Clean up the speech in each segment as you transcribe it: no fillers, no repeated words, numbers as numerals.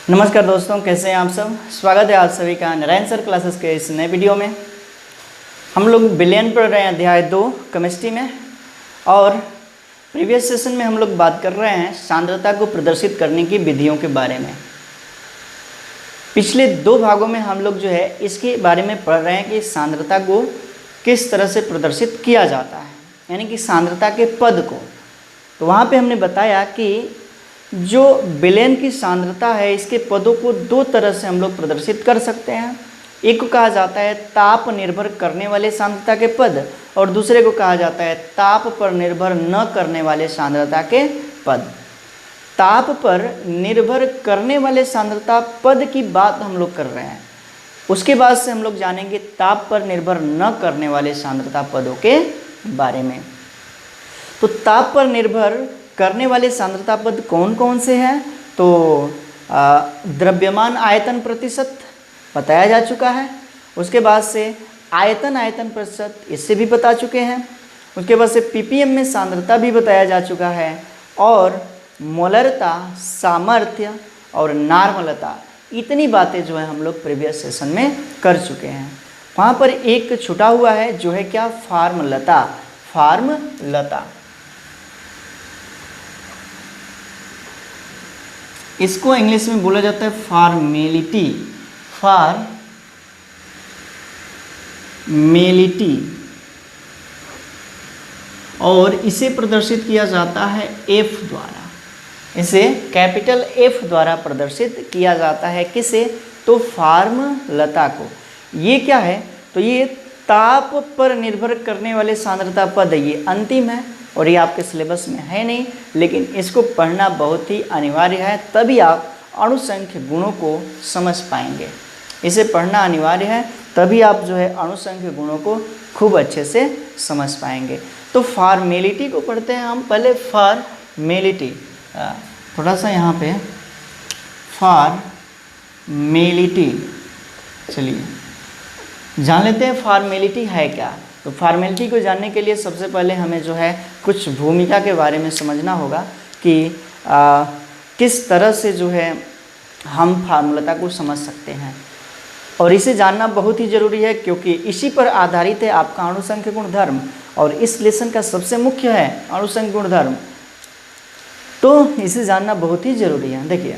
नमस्कार दोस्तों, कैसे हैं आप सब। स्वागत है आप सभी का नारायण सर क्लासेस के इस नए वीडियो में। हम लोग विलयन पढ़ रहे हैं अध्याय 2 केमिस्ट्री में, और प्रीवियस सेशन में हम लोग बात कर रहे हैं सांद्रता को प्रदर्शित करने की विधियों के बारे में। पिछले 2 भागों में हम लोग जो है इसके बारे में पढ़ रहे हैं कि सांद्रता को किस तरह से प्रदर्शित किया जाता है, यानी कि सांद्रता के पद को। तो वहाँ पे हमने बताया कि जो विलयन की सांद्रता है, इसके पदों को 2 तरह से हम लोग प्रदर्शित कर सकते हैं। एक को कहा जाता है ताप निर्भर करने वाले सांद्रता के पद, और दूसरे को कहा जाता है ताप पर निर्भर न करने वाले सांद्रता के पद। ताप पर निर्भर करने वाले सांद्रता पद की बात हम लोग कर रहे हैं, उसके बाद से हम लोग जानेंगे ताप पर निर्भर न करने वाले सांद्रता पदों के बारे में। तो ताप पर निर्भर करने वाले सांद्रता पद कौन कौन से हैं? तो द्रव्यमान आयतन प्रतिशत बताया जा चुका है। उसके बाद से आयतन प्रतिशत, इससे भी बता चुके हैं। उसके बाद से पीपीएम में सांद्रता भी बताया जा चुका है, और मोलरता, सामर्थ्य और नार्मलता, इतनी बातें जो है हम लोग प्रीवियस सेशन में कर चुके हैं। वहाँ पर एक छुटा हुआ है जो है क्या, फार्मलता। फार्मलता इसको इंग्लिश में बोला जाता है फॉर्मेलिटी। फॉर्मेलिटी, और इसे प्रदर्शित किया जाता है F द्वारा। इसे कैपिटल F द्वारा प्रदर्शित किया जाता है। किसे? तो फार्मलता को। ये क्या है? तो ये ताप पर निर्भर करने वाले सांद्रता पद, ये अंतिम है और ये आपके सिलेबस में है नहीं, लेकिन इसको पढ़ना बहुत ही अनिवार्य है, तभी आप अणुसंख्य गुणों को समझ पाएंगे। इसे पढ़ना अनिवार्य है, तभी आप जो है अणुसंख्य गुणों को खूब अच्छे से समझ पाएंगे। तो फॉर्मेलिटी को पढ़ते हैं हम पहले। फॉर्मेलिटी, थोड़ा सा यहाँ पे फॉर्मेलिटी, चलिए जान लेते हैं फॉर्मेलिटी है क्या। तो फॉर्मेलिटी को जानने के लिए सबसे पहले हमें जो है कुछ भूमिका के बारे में समझना होगा कि किस तरह से जो है हम फार्मूलता को समझ सकते हैं, और इसे जानना बहुत ही ज़रूरी है क्योंकि इसी पर आधारित है आपका अणुसंख्य गुणधर्म, और इस लेसन का सबसे मुख्य है अणुसंख्य गुणधर्म। तो इसे जानना बहुत ही ज़रूरी है। देखिए,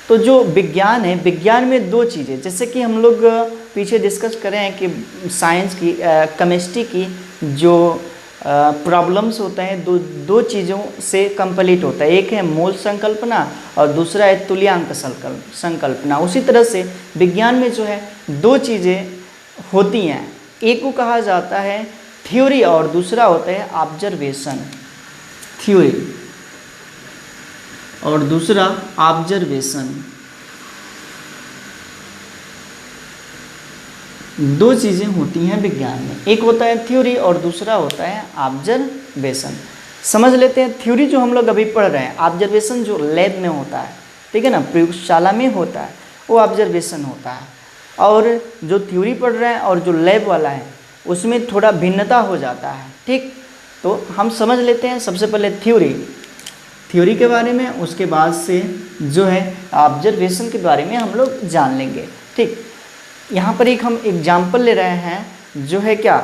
तो जो विज्ञान है, विज्ञान में 2 चीज़ें, जैसे कि हम लोग पीछे डिस्कस करें हैं कि साइंस की, केमिस्ट्री की जो प्रॉब्लम्स होते हैं, दो चीज़ों से कंप्लीट होता है। एक है मोल संकल्पना और दूसरा है तुल्यांक संकल्पना। उसी तरह से विज्ञान में जो है 2 चीज़ें होती हैं, एक को कहा जाता है थ्योरी और दूसरा होता है ऑब्जर्वेशन। थ्योरी और दूसरा ऑब्जर्वेशन, 2 चीज़ें होती हैं विज्ञान में। एक होता है थ्योरी और दूसरा होता है ऑब्जर्वेशन। समझ लेते हैं थ्योरी जो हम लोग अभी पढ़ रहे हैं, ऑब्जर्वेशन जो लैब में होता है, ठीक है ना, प्रयोगशाला में होता है, वो ऑब्जर्वेशन होता है। और जो थ्योरी पढ़ रहे हैं और जो लैब वाला है उसमें थोड़ा भिन्नता हो जाता है, ठीक। तो हम समझ लेते हैं सबसे पहले थ्योरी के बारे में, उसके बाद से जो है ऑब्जर्वेशन के बारे में हम लोग जान लेंगे, ठीक। यहाँ पर एक हम एग्जाम्पल ले रहे हैं जो है क्या,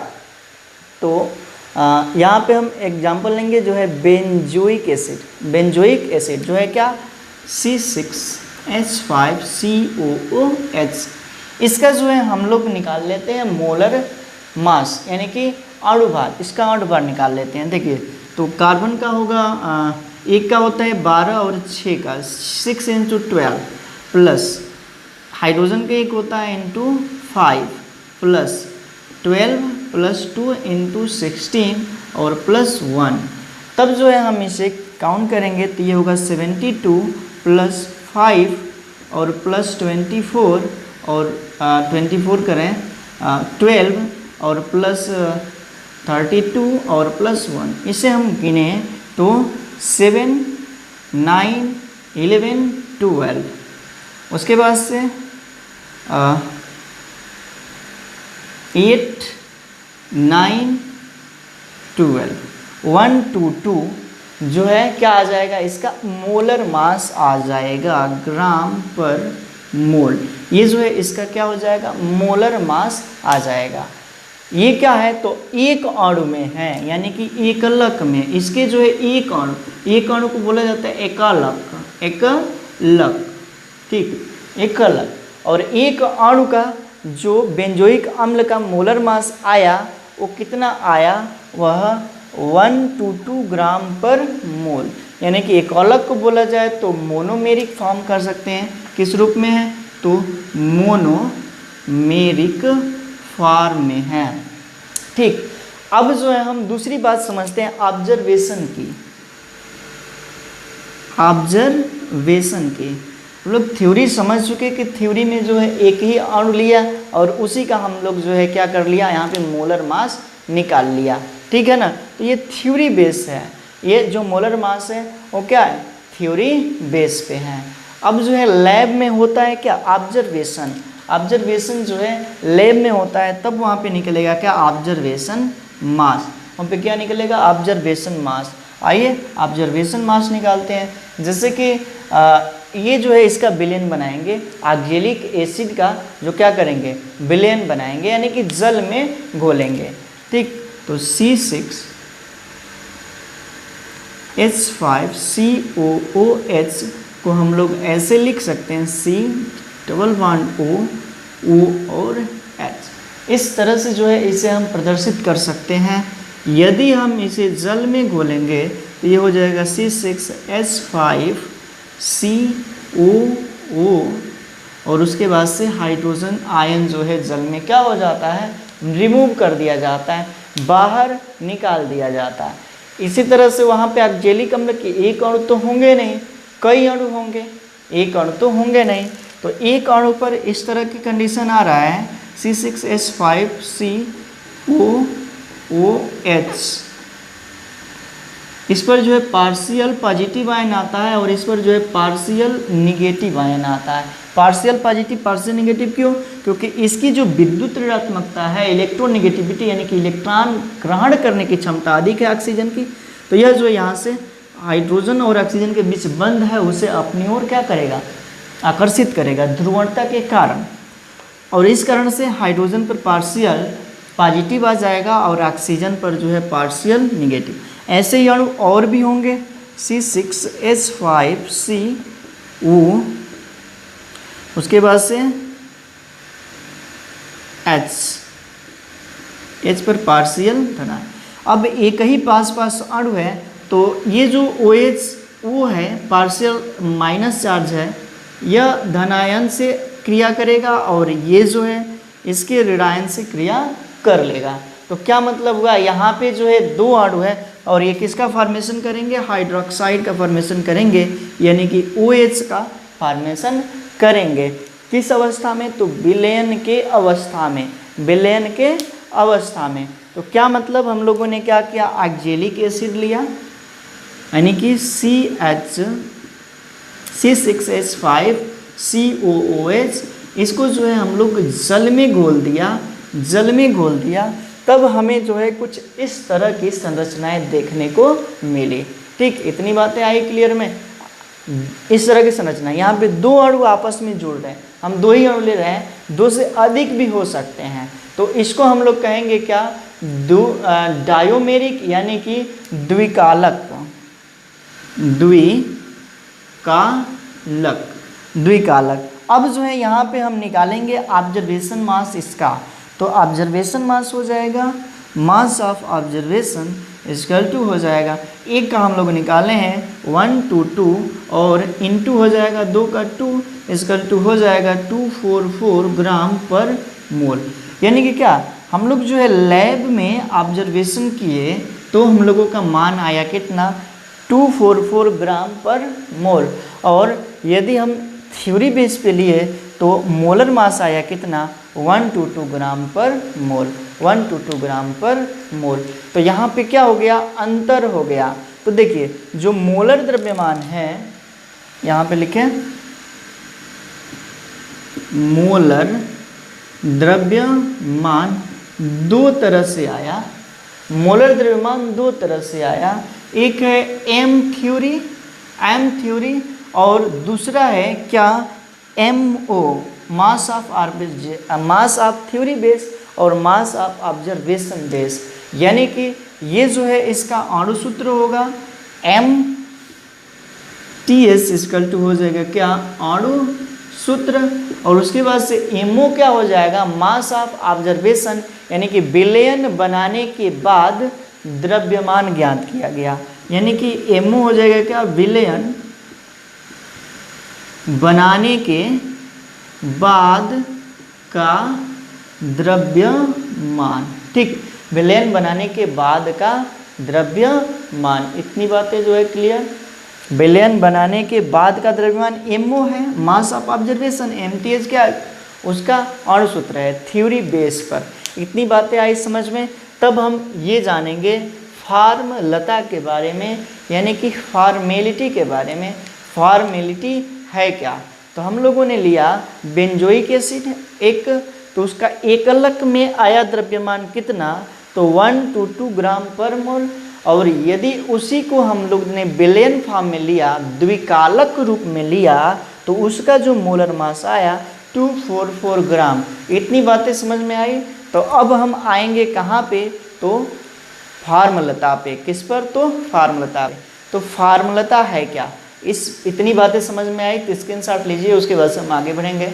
तो यहाँ पे हम एग्जाम्पल लेंगे जो है बेंजोइक एसिड। बेंजोइक एसिड जो है क्या, C6H5COOH। इसका जो है हम लोग निकाल लेते हैं मोलर मास, यानी कि अणुभार। इसका अणुभार निकाल लेते हैं। देखिए, तो कार्बन का होगा, एक का होता है 12 और 6 का 6 × 12 प्लस हाइड्रोजन का एक होता है × 5 प्लस 12 प्लस 2 × 16 और प्लस 1। तब जो है हम इसे काउंट करेंगे तो ये होगा 72 प्लस 5 और प्लस 24 और 24 करें 12 और प्लस 32 और प्लस 1। इसे हम गिने तो 7, 9, 11, 12। उसके बाद से 8, 9, 12, 1, 2, 2, जो है क्या आ जाएगा, इसका मोलर मास आ जाएगा ग्राम पर मोल। ये जो है इसका क्या हो जाएगा, मोलर मास आ जाएगा। ये क्या है, तो एक अणु में है, यानी कि एकलक में इसके जो है एक अणु को बोला जाता है एकलक, ठीक, एकलक। और एक अणु का जो बेंजोइक अम्ल का मोलर मास आया वो कितना आया, वह 122 ग्राम पर मोल। यानी कि एकलक को बोला जाए तो मोनोमेरिक फॉर्म कर सकते हैं, किस रूप में है, तो मोनोमेरिक फॉर्म में है, ठीक। अब जो है हम दूसरी बात समझते हैं ऑब्जर्वेशन की। ऑब्जर्वेशन की हम लोग थ्योरी समझ चुके कि थ्योरी में जो है एक ही अणु लिया और उसी का हम लोग जो है क्या कर लिया, यहाँ पे मोलर मास निकाल लिया, ठीक है ना। तो ये थ्योरी बेस है, ये जो मोलर मास है वो क्या है, थ्योरी बेस पे है। अब जो है लैब में होता है क्या, ऑब्जर्वेशन जो है लैब में होता है, तब वहाँ पे निकलेगा क्या, ऑब्जर्वेशन मास। वहाँ पे क्या निकलेगा, ऑब्जर्वेशन मास। आइए ऑब्जर्वेशन मास निकालते हैं। जैसे कि ये जो है इसका विलयन बनाएंगे, ऑक्जेलिक एसिड का जो क्या करेंगे, विलयन बनाएंगे, यानी कि जल में घोलेंगे, ठीक। तो C6H5COOH को हम लोग ऐसे लिख सकते हैं, C=O और H। इस तरह से जो है इसे हम प्रदर्शित कर सकते हैं। यदि हम इसे जल में घोलेंगे तो ये हो जाएगा C6H5COO, और उसके बाद से हाइड्रोजन आयन जो है जल में क्या हो जाता है, रिमूव कर दिया जाता है, बाहर निकाल दिया जाता है। इसी तरह से वहाँ पे ऑक्जेलिक अम्ल के एक अणु तो होंगे नहीं, कई अणु होंगे, एक अणु तो होंगे नहीं। तो एक अणु पर इस तरह की कंडीशन आ रहा है C6H5COOH, इस पर जो है पार्शियल पॉजिटिव आयन आता है और इस पर जो है पार्शियल निगेटिव आयन आता है। पार्शियल पॉजिटिव पार्शियल निगेटिव क्यों, क्योंकि इसकी जो विद्युत ऋणात्मकता है, इलेक्ट्रोनेगेटिविटी, यानी कि इलेक्ट्रॉन ग्रहण करने की क्षमता अधिक है ऑक्सीजन की। तो यह जो यहाँ से हाइड्रोजन और ऑक्सीजन के बीच बंध है उसे अपनी ओर क्या करेगा, आकर्षित करेगा ध्रुवणता के कारण, और इस कारण से हाइड्रोजन पर पार्शियल पॉजिटिव आ जाएगा और ऑक्सीजन पर जो है पार्शियल निगेटिव। ऐसे ही अणु और भी होंगे, C6H5CO, उसके बाद से H पर पार्शियल धनायन। अब एक ही पास अणु है तो ये जो OH वो है पार्शियल माइनस चार्ज है, यह धनायन से क्रिया करेगा और ये जो है इसके ऋणायन से क्रिया कर लेगा। तो क्या मतलब हुआ, यहाँ पे जो है दो अणु है और ये किसका फॉर्मेशन करेंगे, हाइड्रोक्साइड का फॉर्मेशन करेंगे, यानी कि OH का फॉर्मेशन करेंगे। किस अवस्था में, तो विलयन के अवस्था में, विलयन के अवस्था में। तो क्या मतलब हम लोगों ने क्या किया, ऑक्जेलिक एसिड लिया, यानी कि C6H5COOH, इसको जो है हम लोग जल में घोल दिया, तब हमें जो है कुछ इस तरह की संरचनाएं देखने को मिली। ठीक, इतनी बातें आई क्लियर में। इस तरह की संरचना, यहाँ पे दो अणु आपस में जुड़ रहे हैं, हम दो ही अणु ले रहे हैं, दो से अधिक भी हो सकते हैं, तो इसको हम लोग कहेंगे क्या, डायोमेरिक, यानी कि द्विकालक। अब जो है यहाँ पे हम निकालेंगे ऑब्जर्वेशन मास इसका, तो ऑब्जर्वेशन मास हो जाएगा, mass of observation equal to हो जाएगा, एक का हम लोग निकाले हैं 122 और इनटू हो जाएगा 2 का 2 इक्वल टू हो जाएगा 244 ग्राम पर मोल। यानी कि क्या, हम लोग जो है लैब में ऑब्जर्वेशन किए तो हम लोगों का मान आया कितना, 244 ग्राम पर मोल, और यदि हम थ्योरी बेस पे लिए तो मोलर मास आया कितना, 122 ग्राम पर मोल, 122 ग्राम पर मोल। तो यहाँ पे क्या हो गया, अंतर हो गया। तो देखिए जो मोलर द्रव्यमान है, यहाँ पे लिखें मोलर द्रव्यमान दो तरह से आया, मोलर द्रव्यमान दो तरह से आया। एक है एम थ्योरी और दूसरा है क्या MO, mass of theory base और मास ऑफ ऑब्जर्वेशन बेस। यानी कि ये जो है इसका अणु सूत्र होगा MTS इक्वल टू हो जाएगा क्या अणु सूत्र, और उसके बाद से MO क्या हो जाएगा मास ऑफ ऑब्जर्वेशन, यानी कि विलयन बनाने के बाद द्रव्यमान ज्ञात किया गया। यानी कि MO हो जाएगा क्या विलयन बनाने के बाद का द्रव्यमान। ठीक, विलयन बनाने के बाद का द्रव्यमान, इतनी बातें जो है क्लियर। विलयन बनाने के बाद का द्रव्यमान MO है मास ऑफ ऑब्जर्वेशन, MTH क्या उसका अणु सूत्र है थ्योरी बेस पर। इतनी बातें आई समझ में। तब हम ये जानेंगे फॉर्मूलता के बारे में, यानी कि फॉर्मेलिटी के बारे में। फॉर्मेलिटी है क्या, तो हम लोगों ने लिया बेंजोइक एसिड एक, तो उसका एकलक में आया द्रव्यमान कितना, तो 1 to 2 ग्राम पर मोल। और यदि उसी को हम लोग ने विलयन फॉर्म में लिया, द्विकालक रूप में लिया, तो उसका जो मोलर मास आया 244 ग्राम। इतनी बातें समझ में आई। तो अब हम आएंगे कहाँ पे, तो फॉर्मूलता पे। किस पर, तो फॉर्मूलता पे। तो फॉर्मूलता है क्या, इतनी बातें समझ में आई तो स्क्रीनशॉट लीजिए, उसके बाद से हम आगे बढ़ेंगे।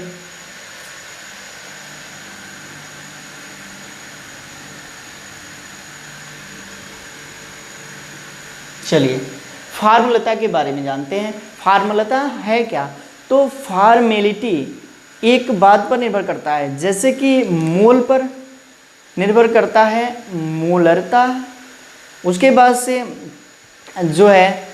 चलिए फॉर्मूलता के बारे में जानते हैं। फॉर्मूलता है क्या, तो फॉर्मेलिटी एक बात पर निर्भर करता है, जैसे कि मोल पर निर्भर करता है मोलरता, उसके बाद से जो है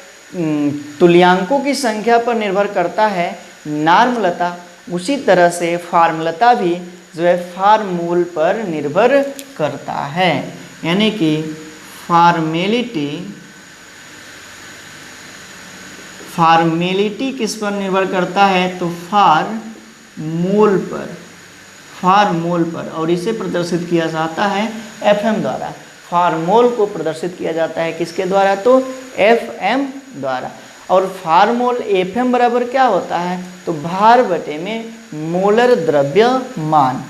तुल्यांकों की संख्या पर निर्भर करता है नॉर्मलता। उसी तरह से फॉर्मूलता भी जो है फॉर्मूल पर निर्भर करता है। यानी कि फॉर्मेलिटी किस पर निर्भर करता है, तो फॉर्मूल पर, और इसे प्रदर्शित किया जाता है FM द्वारा। फार्मोल को प्रदर्शित किया जाता है किसके द्वारा, तो FM द्वारा। और फार्मोल FM बराबर क्या होता है, तो भार बटे में मोलर द्रव्यमान।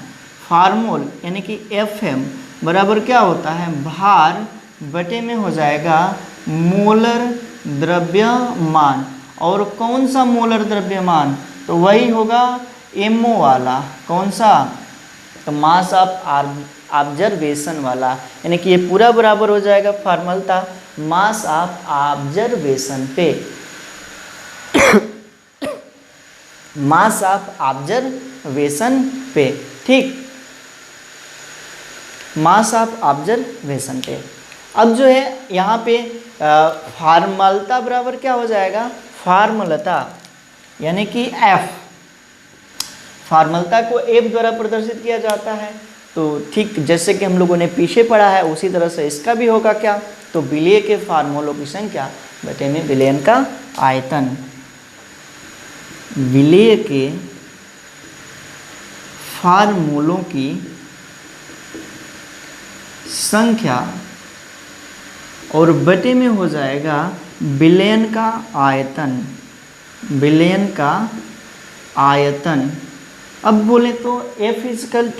फार्मोल यानी कि FM बराबर क्या होता है, भार बटे में हो जाएगा मोलर द्रव्यमान। और कौन सा मोलर द्रव्यमान, तो वही होगा MO वाला। कौन सा, तो मास ऑफ ऑब्जर्वेशन वाला। यानी कि ये पूरा बराबर हो जाएगा फॉर्मूलता मास ऑफ ऑब्जर्वेशन पे। मास ऑफ ऑब्जर्वेशन पे, ठीक, मास ऑफ ऑब्जर्वेशन पे। अब जो है यहाँ पे फॉर्मूलता बराबर क्या हो जाएगा, फॉर्मूलता यानी कि F। फॉर्मूलता को F द्वारा प्रदर्शित किया जाता है। तो ठीक जैसे कि हम लोगों ने पीछे पढ़ा है उसी तरह से इसका भी होगा क्या, तो विलय के फार्मूलों की संख्या बटे में विलयन का आयतन। विलय के फार्मूलों की संख्या और बटे में हो जाएगा विलयन का आयतन। विलयन का आयतन। अब बोले तो F इजकल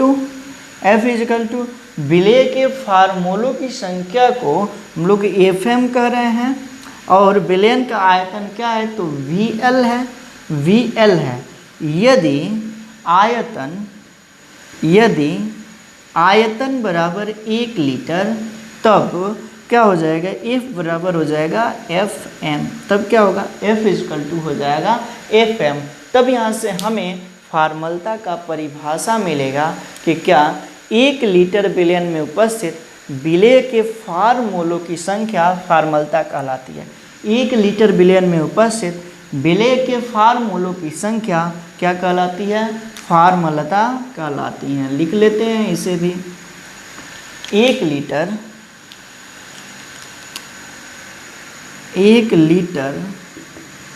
टू विलय के फार्मूलों की संख्या को हम लोग FM कह रहे हैं, और विलयन का आयतन क्या है, तो VL है। यदि आयतन बराबर 1 लीटर, तब क्या हो जाएगा, F बराबर हो जाएगा FM। तब क्या होगा, F इजकल टू हो जाएगा FM। तब यहाँ से हमें फार्मूलता का परिभाषा मिलेगा कि क्या 1 लीटर विलयन में उपस्थित विलय के फार्मूलों की संख्या फार्मूलता कहलाती है। 1 लीटर विलयन में उपस्थित विलय के फार्मूलों की संख्या क्या कहलाती है, फार्मूलता कहलाती है। लिख लेते हैं इसे भी। 1 लीटर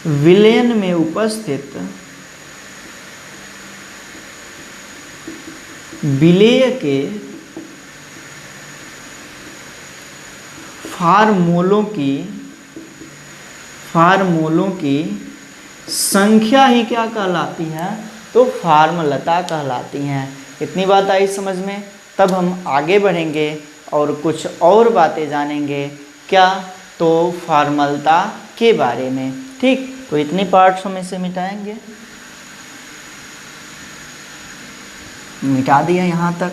विलयन में उपस्थित विलय के फार्मूलों की फार्मूलों की संख्या ही क्या कहलाती है, तो फार्मलता कहलाती हैं। इतनी बात आई समझ में। तब हम आगे बढ़ेंगे और कुछ और बातें जानेंगे, क्या, तो फार्मलता के बारे में। ठीक, तो इतनी पार्ट्स हम इसे मिटाएंगे, मिटा दिया यहाँ तक।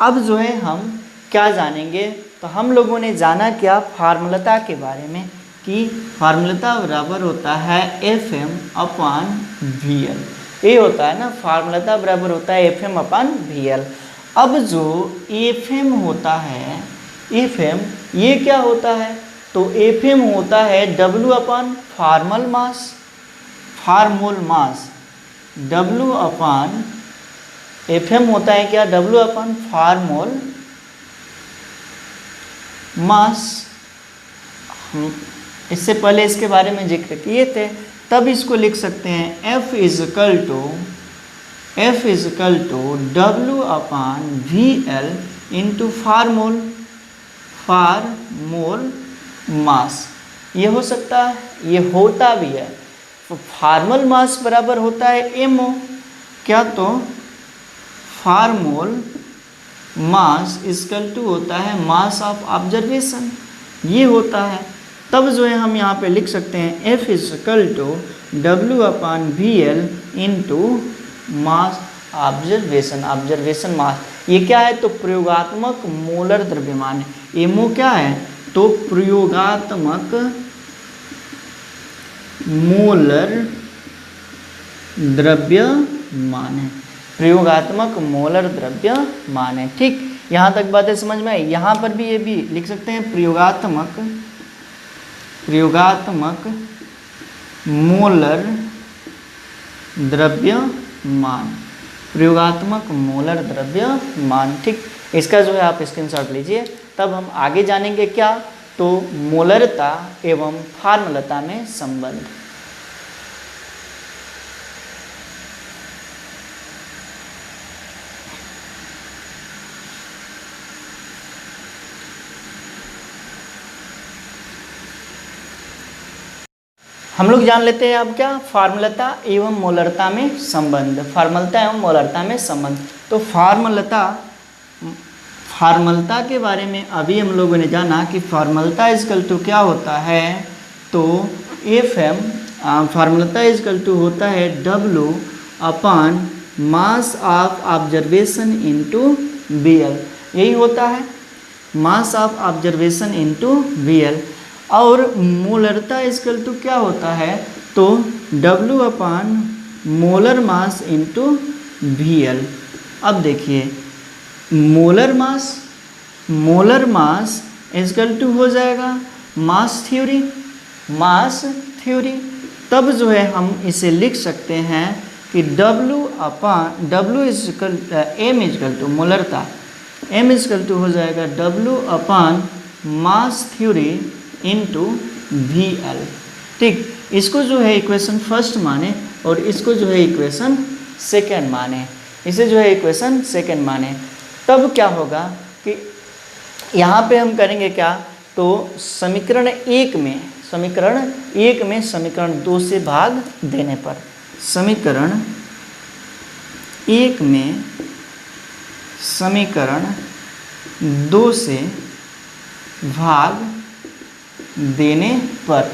अब जो है हम क्या जानेंगे, तो हम लोगों ने जाना क्या फार्मूलता के बारे में, कि फार्मूलता बराबर होता है Fm/VL। ये होता है ना, फार्मूलता बराबर होता है Fm/VL। अब जो Fm होता है, Fm ये क्या होता है, तो Fm होता है W/फॉर्मल मास, फार्मोल मास। Fm होता है क्या, W/फॉर्मोल मास। हम इससे पहले इसके बारे में जिक्र किए थे, तब इसको लिख सकते हैं F equal to W/VL into formula mass. ये हो सकता है, ये होता भी है। फार्मल मास बराबर होता है MO, क्या, तो फार्मोल मास इजकल टू होता है मास ऑफ ऑब्जर्वेशन, ये होता है। तब जो है हम यहाँ पे लिख सकते हैं F equal to W/VL into mass observation mass. ये क्या है, तो प्रयोगात्मक मोलर द्रव्यमान है। एमओ क्या है, तो प्रयोगात्मक मोलर द्रव्यमान है, प्रयोगात्मक मोलर द्रव्यमान है। ठीक, यहाँ तक बातें समझ में आई। यहाँ पर भी ये भी लिख सकते हैं प्रयोगात्मक मोलर द्रव्यमान, प्रयोगात्मक मोलर द्रव्यमान। ठीक, इसका जो है आप स्क्रीनशॉट लीजिए। तब हम आगे जानेंगे क्या, तो मोलरता एवं फार्मलता में संबंध। हम लोग जान लेते हैं अब क्या, फार्मलता एवं मोलरता में संबंध। फार्मलता एवं मोलरता में संबंध, तो फार्मलता के बारे में अभी हम लोगों ने जाना कि फार्मलता इजकल टू क्या होता है, तो Fm फार्मलता इजकल टू होता है W/ mass of observation into VL। यही होता है, मास ऑफ ऑब्जर्वेशन इंटू VL। और मोलरता इजकल टू क्या होता है, तो W/ molar mass into VL। अब देखिए मोलर मास इजकल टू हो जाएगा मास थ्योरी। तब जो है हम इसे लिख सकते हैं कि M इजकल टू मोलरता, M इजकल टू हो जाएगा W/ mass theory into VL। ठीक, इसको जो है इक्वेशन फर्स्ट माने और इसको जो है इक्वेशन सेकेंड माने, इसे जो है इक्वेशन सेकेंड माने। तब क्या होगा कि यहाँ पे हम करेंगे क्या, तो समीकरण एक में समीकरण 2 से भाग देने पर, समीकरण एक में समीकरण 2 से भाग देने पर,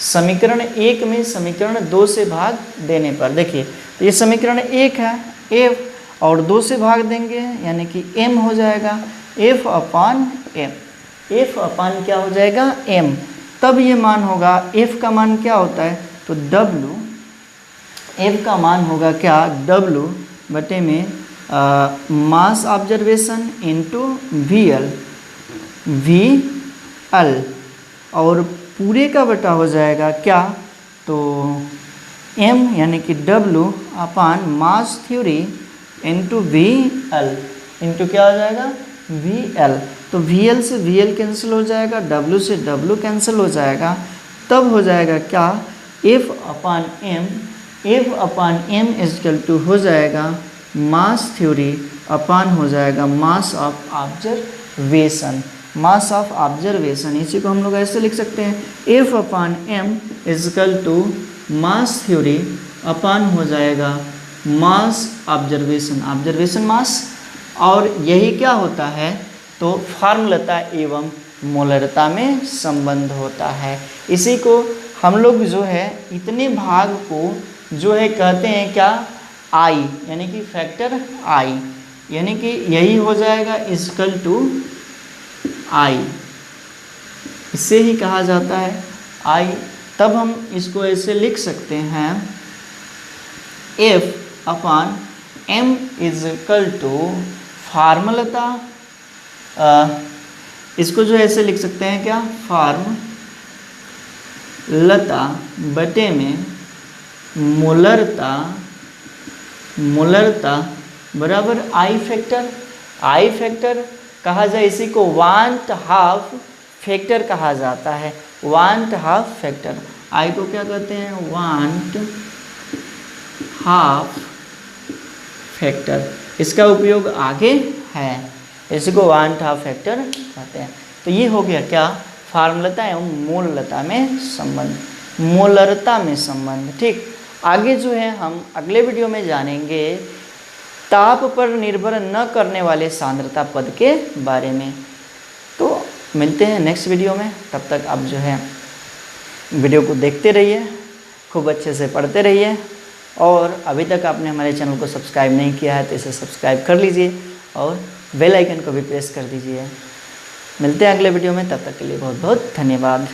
समीकरण एक में समीकरण 2 से भाग देने पर, देखिए तो ये समीकरण एक है F, और 2 से भाग देंगे यानी कि M हो जाएगा F/M। F/ क्या हो जाएगा, M। तब ये मान होगा, F का मान क्या होता है, तो W, F का मान होगा क्या, W बटे में मास ऑब्जर्वेशन इंटू VL, और पूरे का बटा हो जाएगा क्या, तो M यानी कि W/ mass theory into VL into क्या हो जाएगा, VL। तो VL से VL कैंसिल हो जाएगा, W से W कैंसिल हो जाएगा। तब हो जाएगा क्या, F/M इजकल टू हो जाएगा मास थ्योरी अपान हो जाएगा mass of observation. Mass of observation, इसी को हम लोग ऐसे लिख सकते हैं, F upon M equal to mass theory upon हो जाएगा मास ऑब्जर्वेशन, ऑब्जर्वेशन मास, और यही क्या होता है, तो फार्मूलता एवं मोलरता में संबंध होता है। इसी को हम लोग जो है इतने भाग को जो है कहते हैं क्या, आई, यानी कि फैक्टर आई, यानी कि यही हो जाएगा इजकल टू आई, इससे ही कहा जाता है आई। तब हम इसको ऐसे लिख सकते हैं, F upon M equal to फार्मूलता, इसको जो ऐसे लिख सकते हैं क्या, फार्मूलता बटे में मोलरता, मोलरता बराबर आई फैक्टर, आई फैक्टर कहा जाए, इसी को 1/2 फैक्टर कहा जाता है, 1/2 फैक्टर, आई को क्या कहते हैं, 1/2 फैक्टर, इसका उपयोग आगे है, इसी को 1/2 फैक्टर कहते हैं। तो ये हो गया क्या, फार्मूलता एवं मोलरता में संबंध, मोलरता में संबंध। ठीक, आगे जो है हम अगले वीडियो में जानेंगे ताप पर निर्भर न करने वाले सांद्रता पद के बारे में। तो मिलते हैं नेक्स्ट वीडियो में, तब तक आप जो है वीडियो को देखते रहिए, खूब अच्छे से पढ़ते रहिए, और अभी तक आपने हमारे चैनल को सब्सक्राइब नहीं किया है तो इसे सब्सक्राइब कर लीजिए और बेल आइकन को भी प्रेस कर दीजिए। मिलते हैं अगले वीडियो में, तब तक के लिए बहुत बहुत धन्यवाद।